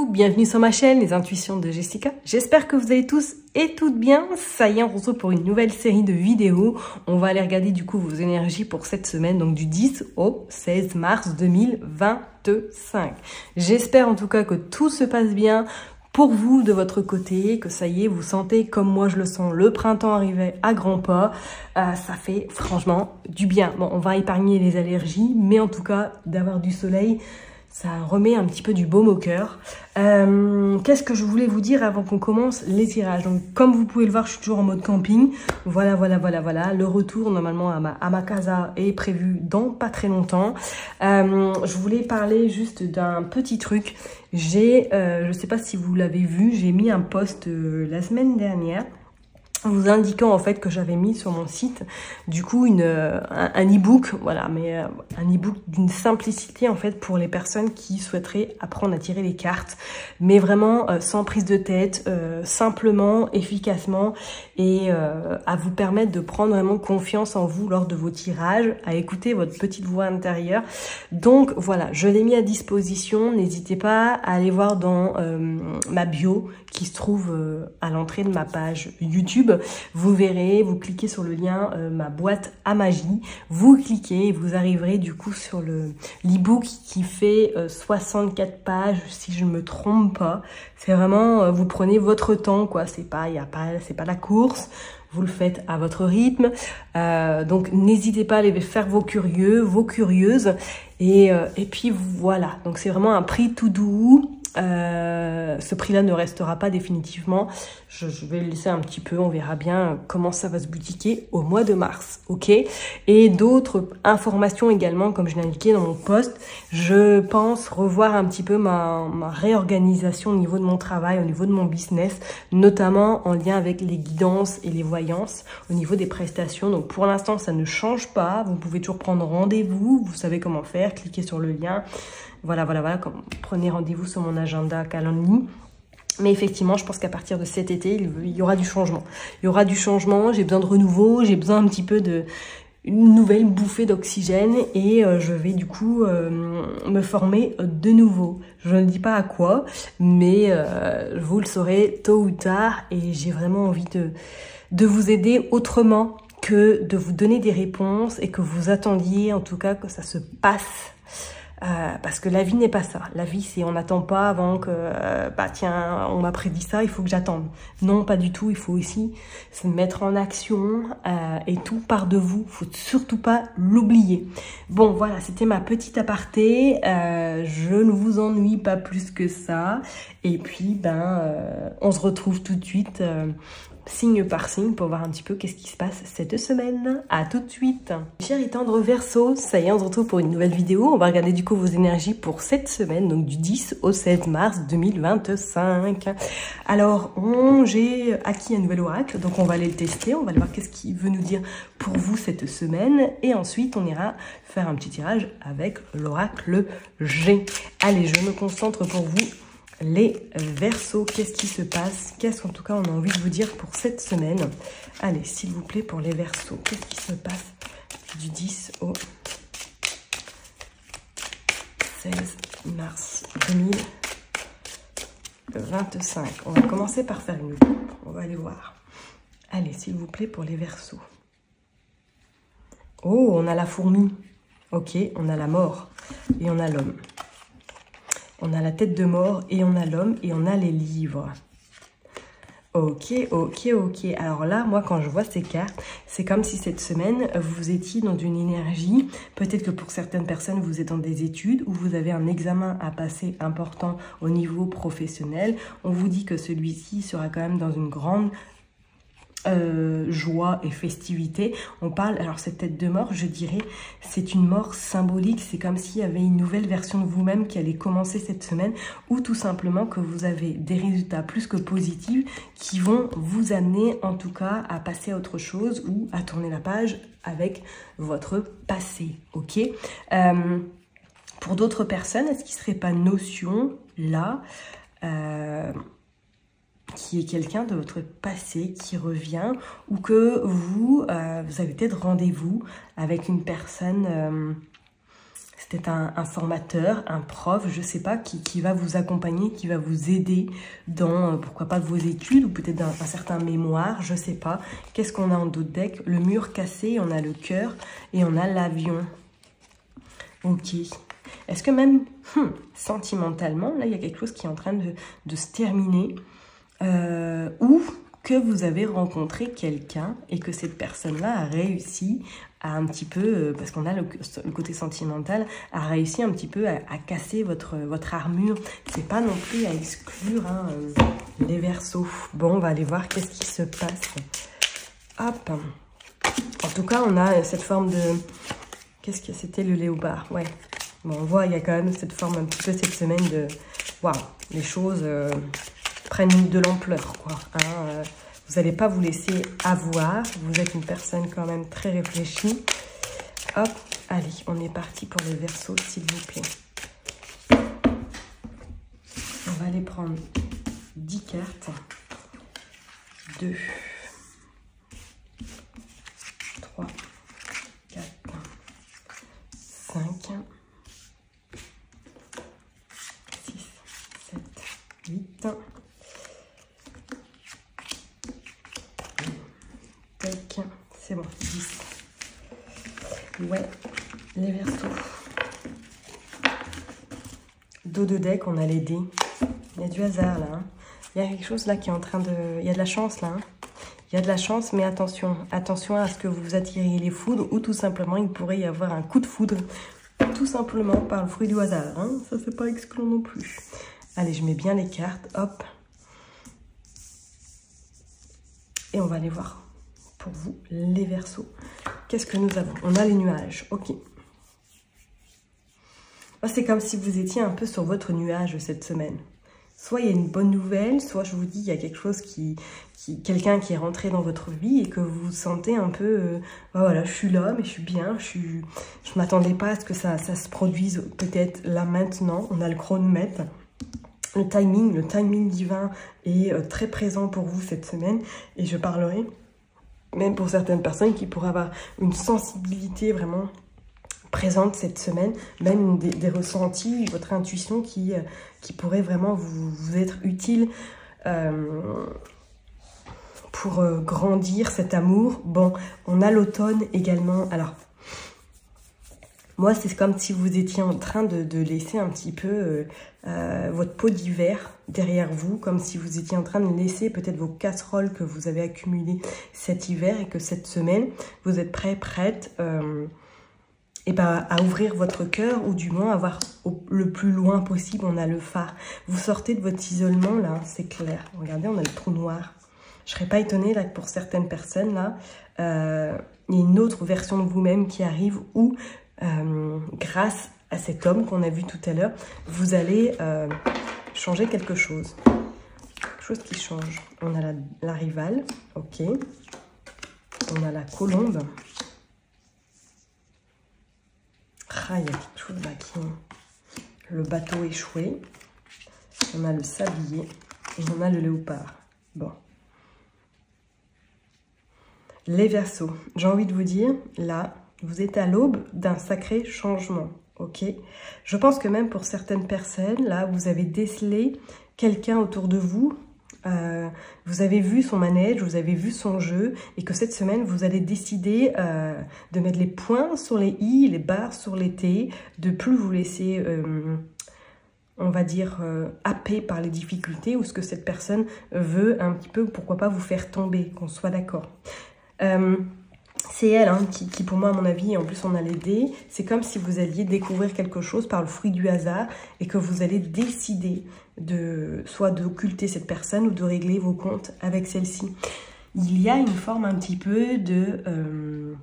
bienvenue sur ma chaîne, les intuitions de Jessica. J'espère que vous allez tous et toutes bien. Ça y est, on se retrouve pour une nouvelle série de vidéos. On va aller regarder du coup vos énergies pour cette semaine, donc du 10 au 16 mars 2025. J'espère en tout cas que tout se passe bien pour vous de votre côté, que ça y est, vous sentez comme moi je le sens, le printemps arrivait à grands pas. Ça fait franchement du bien. Bon, on va épargner les allergies, mais en tout cas, d'avoir du soleil, ça remet un petit peu du baume au cœur. Qu'est-ce que je voulais vous dire avant qu'on commence les tirages? Donc, comme vous pouvez le voir, je suis toujours en mode camping. Voilà. Le retour, normalement, à ma casa est prévu dans pas très longtemps. Je voulais parler juste d'un petit truc. Je sais pas si vous l'avez vu, j'ai mis un post la semaine dernière, vous indiquant en fait que j'avais mis sur mon site du coup un e-book, voilà, mais un e-book d'une simplicité en fait pour les personnes qui souhaiteraient apprendre à tirer les cartes, mais vraiment sans prise de tête, simplement, efficacement, et à vous permettre de prendre vraiment confiance en vous lors de vos tirages, à écouter votre petite voix intérieure. Donc voilà, je l'ai mis à disposition, n'hésitez pas à aller voir dans ma bio qui se trouve à l'entrée de ma page YouTube. Vous verrez, vous cliquez sur le lien ma boîte à magie, vous cliquez et vous arriverez du coup sur l'e-book qui fait 64 pages si je ne me trompe pas. C'est vraiment, vous prenez votre temps quoi, c'est pas la course. Vous le faites à votre rythme, donc n'hésitez pas à aller faire vos curieux, vos curieuses, et puis voilà. Donc c'est vraiment un prix tout doux. Ce prix-là ne restera pas définitivement. Je vais le laisser un petit peu, on verra bien comment ça va se boutiquer au mois de mars, ok? Et d'autres informations également, comme je l'ai indiqué dans mon post, je pense revoir un petit peu ma réorganisation au niveau de mon travail, au niveau de mon business, notamment en lien avec les guidances et les voyances au niveau des prestations. Donc pour l'instant, ça ne change pas. Vous pouvez toujours prendre rendez-vous, vous savez comment faire, cliquez sur le lien. Voilà, prenez rendez-vous sur mon agenda Calendly. Mais effectivement, je pense qu'à partir de cet été, il y aura du changement. Il y aura du changement, j'ai besoin de renouveau, j'ai besoin un petit peu une nouvelle bouffée d'oxygène, et je vais du coup me former de nouveau. Je ne dis pas à quoi, mais vous le saurez tôt ou tard, et j'ai vraiment envie de vous aider autrement que de vous donner des réponses et que vous attendiez en tout cas que ça se passe. Parce que la vie n'est pas ça. La vie, c'est on n'attend pas avant que, tiens, on m'a prédit ça, il faut que j'attende. Non, pas du tout. Il faut aussi se mettre en action, et tout part de vous. Faut surtout pas l'oublier. Bon, voilà, c'était ma petite aparté. Je ne vous ennuie pas plus que ça. Et puis, on se retrouve tout de suite, signe par signe, pour voir un petit peu qu'est-ce qui se passe cette semaine. À tout de suite. Chers et tendres Verseaux, ça y est, on se retrouve pour une nouvelle vidéo. On va regarder du coup vos énergies pour cette semaine, donc du 10 au 16 mars 2025. Alors, j'ai acquis un nouvel oracle, donc on va aller le tester, on va aller voir qu'est-ce qu'il veut nous dire pour vous cette semaine, et ensuite on ira faire un petit tirage avec l'oracle G. Allez, je me concentre pour vous. Les Verseaux, qu'est-ce qui se passe? Qu'est-ce qu'en tout cas on a envie de vous dire pour cette semaine? Allez, s'il vous plaît, pour les Verseaux, qu'est-ce qui se passe du 10 au 16 mars 2025? On va commencer par faire une coupe, on va aller voir. Allez, s'il vous plaît, pour les Verseaux. Oh, on a la fourmi. Ok, on a la mort et on a l'homme. On a la tête de mort et on a l'homme et on a les livres. Ok. Alors là, moi, quand je vois ces cartes, c'est comme si cette semaine, vous étiez dans une énergie. Peut-être que pour certaines personnes, vous êtes dans des études ou vous avez un examen à passer important au niveau professionnel. On vous dit que celui-ci sera quand même dans une grande joie et festivité. On parle, alors cette tête de mort, je dirais, c'est une mort symbolique. C'est comme s'il y avait une nouvelle version de vous-même qui allait commencer cette semaine, ou tout simplement que vous avez des résultats plus que positifs qui vont vous amener en tout cas à passer à autre chose ou à tourner la page avec votre passé. Ok, pour d'autres personnes, est-ce qu'il ne serait pas notion là qui est quelqu'un de votre passé qui revient, ou que vous avez peut-être rendez-vous avec une personne, c'est peut-être un formateur, un prof, je ne sais pas, qui va vous accompagner, qui va vous aider dans, pourquoi pas, vos études, ou peut-être un certain mémoire, je ne sais pas. Qu'est-ce qu'on a en dos de deck? Le mur cassé, on a le cœur et on a l'avion. Ok. Est-ce que même, sentimentalement, là, il y a quelque chose qui est en train de se terminer, ou que vous avez rencontré quelqu'un et que cette personne-là a réussi à un petit peu, parce qu'on a le côté sentimental, a réussi un petit peu à casser votre armure. C'est pas non plus à exclure, hein, les Verseaux. Bon, on va aller voir qu'est-ce qui se passe. Hop. En tout cas, on a cette forme de... Qu'est-ce que c'était, le léopard? Ouais. Bon, on voit, il y a quand même cette forme un petit peu cette semaine de... Waouh, les choses prennent de l'ampleur, quoi. Hein, vous n'allez pas vous laisser avoir. Vous êtes une personne quand même très réfléchie. Hop, allez, on est parti pour les Verseaux, s'il vous plaît. On va aller prendre 10 cartes. 2, 3, 4, 5, 6, 7, 8. C'est bon, 10. Ouais, les Verseaux. Dos de deck, on a les dés. Il y a du hasard là. Hein. Il y a quelque chose là qui est en train de... Il y a de la chance là. Hein. Il y a de la chance, mais attention. Attention à ce que vous attiriez les foudres, ou tout simplement, il pourrait y avoir un coup de foudre. Tout simplement par le fruit du hasard. Hein. Ça, c'est pas exclu non plus. Allez, je mets bien les cartes. Hop. Et on va aller voir. Pour vous, les Verseaux. Qu'est-ce que nous avons? On a les nuages. Ok. C'est comme si vous étiez un peu sur votre nuage cette semaine. Soit il y a une bonne nouvelle, soit je vous dis, il y a quelque chose quelqu'un qui est rentré dans votre vie et que vous vous sentez un peu... voilà, je suis là, mais je suis bien. Je m'attendais pas à ce que ça se produise peut-être là maintenant. On a le chronomètre. Le timing divin est très présent pour vous cette semaine. Et je parlerai... même pour certaines personnes qui pourraient avoir une sensibilité vraiment présente cette semaine, même des ressentis, votre intuition qui pourrait vraiment vous être utile pour grandir cet amour. Bon, on a l'automne également. Alors, moi, c'est comme si vous étiez en train de laisser un petit peu votre peau d'hiver derrière vous, comme si vous étiez en train de laisser peut-être vos casseroles que vous avez accumulées cet hiver et que cette semaine, vous êtes prête à ouvrir votre cœur, ou du moins avoir le plus loin possible. On a le phare. Vous sortez de votre isolement, là, c'est clair. Regardez, on a le trou noir. Je ne serais pas étonnée, là, que pour certaines personnes, là, il y a une autre version de vous-même qui arrive, où... grâce à cet homme qu'on a vu tout à l'heure, vous allez changer quelque chose. Quelque chose qui change. On a la rivale, ok. On a la colombe. Ah, il y a quelque chose là qui... Le bateau échoué. On a le sablier. Et on a le léopard. Bon. Les Verseaux. J'ai envie de vous dire, là... Vous êtes à l'aube d'un sacré changement, ok? Je pense que même pour certaines personnes, là, vous avez décelé quelqu'un autour de vous. Vous avez vu son manège, vous avez vu son jeu, et que cette semaine, vous allez décider de mettre les points sur les i, les barres sur les t, de plus vous laisser, on va dire, happer par les difficultés, ou ce que cette personne veut un petit peu, pourquoi pas vous faire tomber, qu'on soit d'accord. C'est elle hein, qui, pour moi, à mon avis, et en plus on a les dés, c'est comme si vous alliez découvrir quelque chose par le fruit du hasard et que vous allez décider soit d'occulter cette personne ou de régler vos comptes avec celle-ci. Il y a une forme un petit peu de...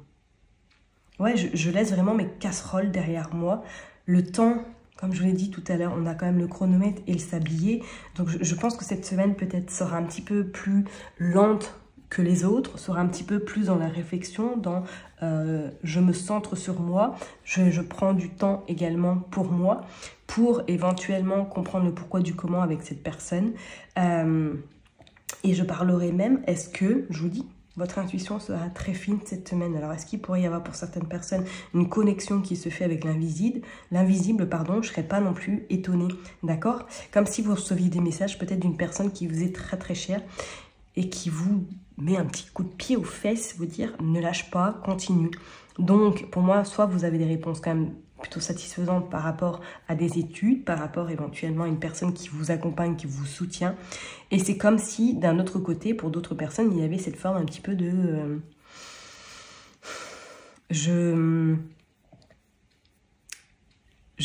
ouais, je laisse vraiment mes casseroles derrière moi. Le temps, comme je vous l'ai dit tout à l'heure, on a quand même le chronomètre et le sablier. Donc je pense que cette semaine peut-être sera un petit peu plus lente que les autres, sera un petit peu plus dans la réflexion, dans je me centre sur moi, je prends du temps également pour moi, pour éventuellement comprendre le pourquoi du comment avec cette personne. Et je parlerai même, est-ce que, je vous dis, Votre intuition sera très fine cette semaine. Alors, est-ce qu'il pourrait y avoir pour certaines personnes une connexion qui se fait avec l'invisible? L'invisible, pardon, je ne serais pas non plus étonnée, d'accord? Comme si vous receviez des messages peut-être d'une personne qui vous est très très chère et qui vous met un petit coup de pied aux fesses, vous dire ne lâche pas, continue. Donc, pour moi, soit vous avez des réponses quand même plutôt satisfaisantes par rapport à des études, par rapport éventuellement à une personne qui vous accompagne, qui vous soutient. Et c'est comme si, d'un autre côté, pour d'autres personnes, il y avait cette forme un petit peu de... Je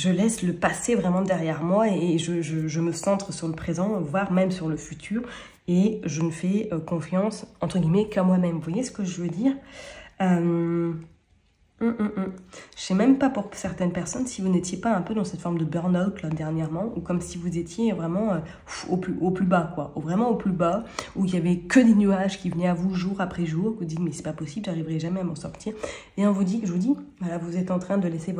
laisse le passé vraiment derrière moi et je me centre sur le présent, voire même sur le futur. Et je ne fais confiance, entre guillemets, qu'à moi-même. Vous voyez ce que je veux dire? Je sais même pas pour certaines personnes si vous n'étiez pas un peu dans cette forme de burn-out là dernièrement, ou comme si vous étiez vraiment au plus bas, quoi, vraiment au plus bas, où il y avait que des nuages qui venaient à vous jour après jour, vous dites mais c'est pas possible, j'arriverai jamais à m'en sortir. Et on vous dit, je vous dis, voilà, vous êtes en train de laisser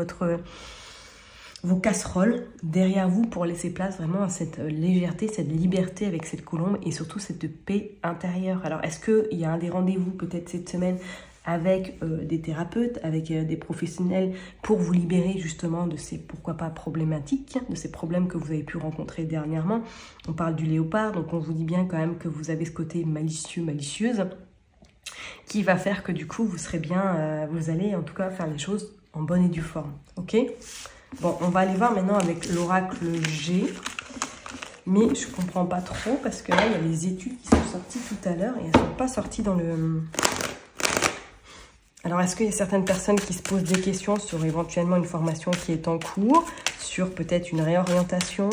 vos casseroles derrière vous pour laisser place vraiment à cette légèreté, cette liberté avec cette colombe et surtout cette paix intérieure. Alors est-ce qu'il y a un des rendez-vous peut-être cette semaine avec des thérapeutes, avec des professionnels pour vous libérer justement de ces, pourquoi pas, problématiques, de ces problèmes que vous avez pu rencontrer dernièrement. On parle du léopard, donc on vous dit bien quand même que vous avez ce côté malicieux, malicieuse, qui va faire que du coup vous serez bien, vous allez en tout cas faire les choses en bonne et due forme, ok? Bon, on va aller voir maintenant avec l'oracle G, mais je comprends pas trop parce que là il y a les études qui sont sorties tout à l'heure et elles sont pas sorties dans le... Alors, est-ce qu'il y a certaines personnes qui se posent des questions sur éventuellement une formation qui est en cours, sur peut-être une réorientation,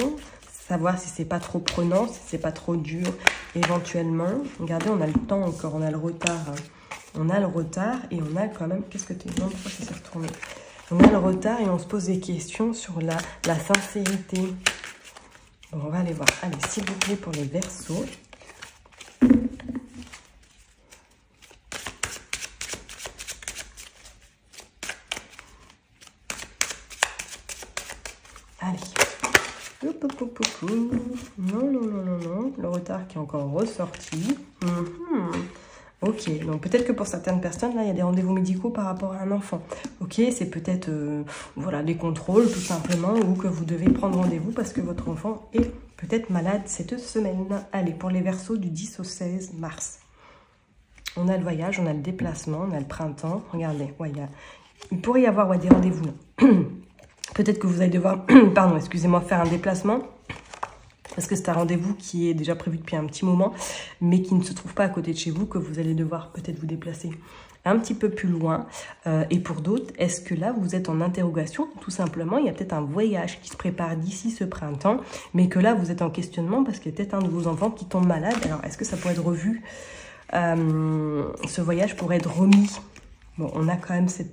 savoir si c'est pas trop prenant, si c'est pas trop dur éventuellement. Regardez, on a le temps encore, on a le retard. On a le retard et on a quand même... Qu'est-ce que tu es? Non, pourquoi ça s'est retourné? On a le retard et on se pose des questions sur la sincérité. Bon, on va aller voir. Allez, s'il vous plaît, pour les Verseaux. Allez. Non. Le retard qui est encore ressorti. Ok, donc peut-être que pour certaines personnes, là, il y a des rendez-vous médicaux par rapport à un enfant. Ok, c'est peut-être voilà, des contrôles tout simplement, ou que vous devez prendre rendez-vous parce que votre enfant est peut-être malade cette semaine. Allez, pour les Verseaux du 10 au 16 mars. On a le voyage, on a le déplacement, on a le printemps. Regardez, ouais, il pourrait y avoir des rendez-vous là. Peut-être que vous allez devoir, pardon, excusez-moi, faire un déplacement. Parce que c'est un rendez-vous qui est déjà prévu depuis un petit moment, mais qui ne se trouve pas à côté de chez vous, que vous allez devoir peut-être vous déplacer un petit peu plus loin. Et pour d'autres, est-ce que là, vous êtes en interrogation? Tout simplement, il y a peut-être un voyage qui se prépare d'ici ce printemps, mais que là, vous êtes en questionnement parce qu'il y a peut-être un de vos enfants qui tombe malade. Alors, est-ce que ça pourrait être revu? Ce voyage pourrait être remis. Bon, on a quand même cette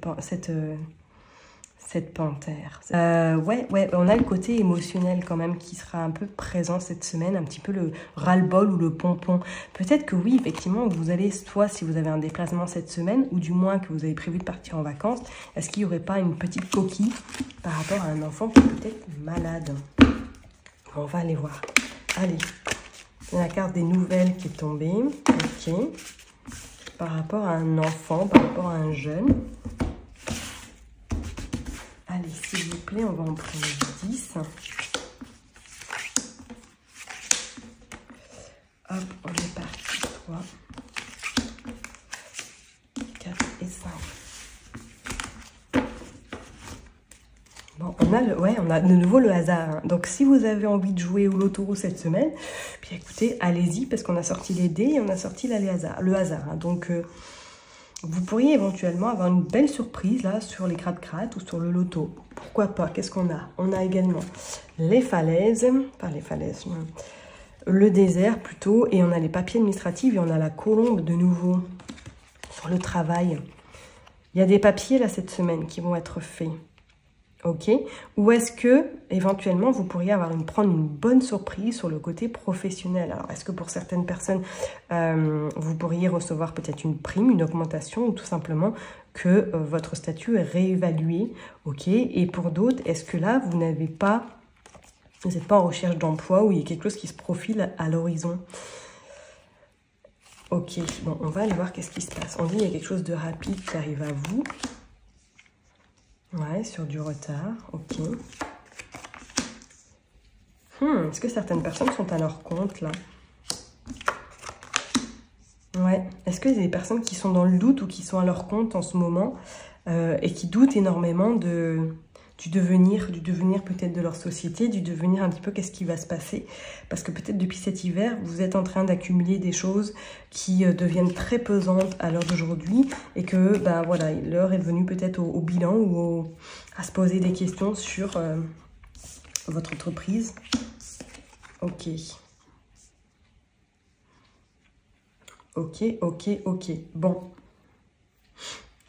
panthère. Ouais, on a le côté émotionnel quand même qui sera un peu présent cette semaine, un petit peu le ras-le-bol ou le pompon. Peut-être que oui, effectivement, vous allez, soit si vous avez un déplacement cette semaine, ou du moins que vous avez prévu de partir en vacances, est-ce qu'il n'y aurait pas une petite coquille par rapport à un enfant qui est peut-être malade? On va aller voir. Allez, la carte des nouvelles qui est tombée. Ok. Par rapport à un enfant, par rapport à un jeune. Allez, s'il vous plaît, on va en prendre 10. Hop, on est parti. 3, 4 et 5. Bon, on a de nouveau le hasard. Hein. Donc, si vous avez envie de jouer au loto cette semaine, puis écoutez, allez-y, parce qu'on a sorti les dés et on a sorti le hasard. Hein. Donc... vous pourriez éventuellement avoir une belle surprise là sur les gratte-gratte ou sur le loto. Pourquoi pas? Qu'est-ce qu'on a? On a également les falaises, pas les falaises, le désert plutôt, et on a les papiers administratifs et on a la colombe de nouveau sur le travail. Il y a des papiers là cette semaine qui vont être faits. Ok, ou est-ce que éventuellement vous pourriez prendre une bonne surprise sur le côté professionnel? Alors est-ce que pour certaines personnes vous pourriez recevoir peut-être une prime, une augmentation, ou tout simplement que votre statut est réévalué? Ok, et pour d'autres, est-ce que là vous n'êtes pas en recherche d'emploi ou il y a quelque chose qui se profile à l'horizon? Ok, bon, on va aller voir qu'est-ce qui se passe. On dit qu'il y a quelque chose de rapide qui arrive à vous. Ouais, sur du retard, ok. Est-ce que certaines personnes sont à leur compte, là? Ouais, est-ce qu'il y a des personnes qui sont dans le doute ou qui sont à leur compte en ce moment et qui doutent énormément du devenir peut-être de leur société, du devenir un petit peu qu'est-ce qui va se passer? Parce que peut-être depuis cet hiver, vous êtes en train d'accumuler des choses qui deviennent très pesantes à l'heure d'aujourd'hui et que, ben voilà, l'heure est venue peut-être au bilan ou à se poser des questions sur votre entreprise. Ok. Ok. Bon.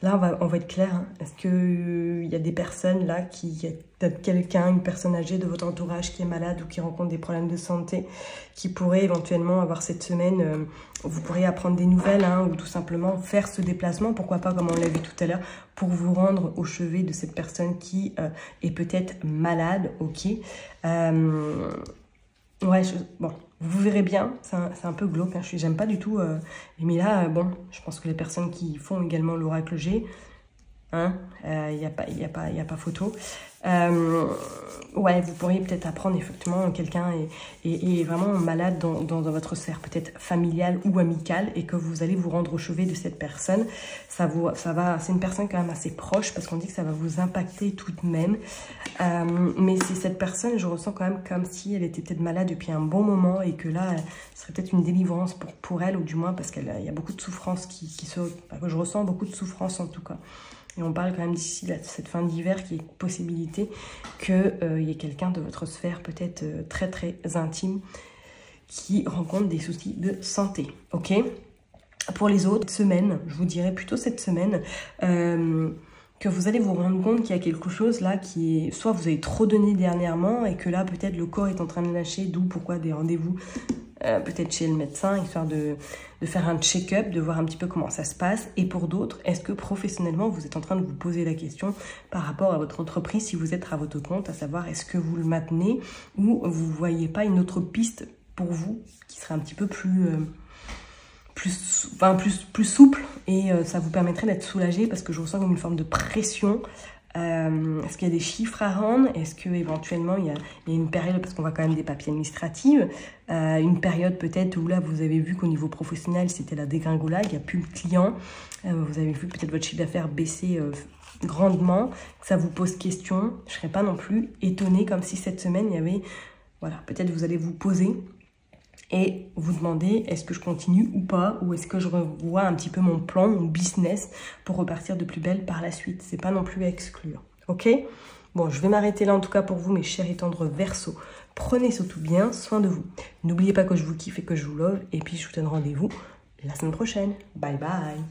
Là, on va être clair. Hein. Est-ce qu'il y a des personnes là, peut-être quelqu'un, une personne âgée de votre entourage qui est malade ou qui rencontre des problèmes de santé, qui pourrait éventuellement avoir cette semaine, vous pourriez apprendre des nouvelles hein, ou tout simplement faire ce déplacement, pourquoi pas, comme on l'a vu tout à l'heure, pour vous rendre au chevet de cette personne qui est peut-être malade, ok. Ouais, bon, vous verrez bien, c'est un peu glauque, hein, j'aime pas du tout, mais là, bon, je pense que les personnes qui font également l'oracle G, hein, y a pas photo. Ouais, vous pourriez peut-être apprendre effectivement quelqu'un est vraiment malade dans votre sphère peut-être familiale ou amicale et que vous allez vous rendre au chevet de cette personne. Ça va, c'est une personne quand même assez proche parce qu'on dit que ça va vous impacter tout de même. Mais c'est cette personne, je ressens quand même comme si elle était peut-être malade depuis un bon moment et que là, ce serait peut-être une délivrance pour elle ou du moins parce qu'il y a beaucoup de souffrance que je ressens beaucoup de souffrance en tout cas. Et on parle quand même d'ici cette fin d'hiver qu'il y ait une possibilité qu'il y ait quelqu'un de votre sphère peut-être très très intime qui rencontre des soucis de santé. Ok. Pour les autres semaines, je vous dirais plutôt cette semaine que vous allez vous rendre compte qu'il y a quelque chose là qui est... Soit vous avez trop donné dernièrement et que là peut-être le corps est en train de lâcher, d'où pourquoi des rendez-vous peut-être chez le médecin, histoire de faire un check-up, de voir un petit peu comment ça se passe. Et pour d'autres, est-ce que professionnellement, vous êtes en train de vous poser la question par rapport à votre entreprise, si vous êtes à votre compte, à savoir est-ce que vous le maintenez ou vous ne voyez pas une autre piste pour vous qui serait un petit peu plus souple et ça vous permettrait d'être soulagé parce que je ressens comme une forme de pression. Est-ce qu'il y a des chiffres à rendre? Est-ce qu'éventuellement il y a une période, parce qu'on voit quand même des papiers administratifs, une période peut-être où là vous avez vu qu'au niveau professionnel c'était la dégringolade, il n'y a plus de clients, vous avez vu peut-être votre chiffre d'affaires baisser grandement, ça vous pose question. Je ne serais pas non plus étonnée comme si cette semaine il y avait, voilà, peut-être vous allez vous poser et vous demandez est-ce que je continue ou pas, ou est-ce que je revois un petit peu mon plan, mon business pour repartir de plus belle par la suite. C'est pas non plus à exclure, ok? Bon, je vais m'arrêter là en tout cas pour vous, mes chers et tendres Verseaux. Prenez surtout bien soin de vous. N'oubliez pas que je vous kiffe et que je vous love, et puis je vous donne rendez-vous la semaine prochaine. Bye bye!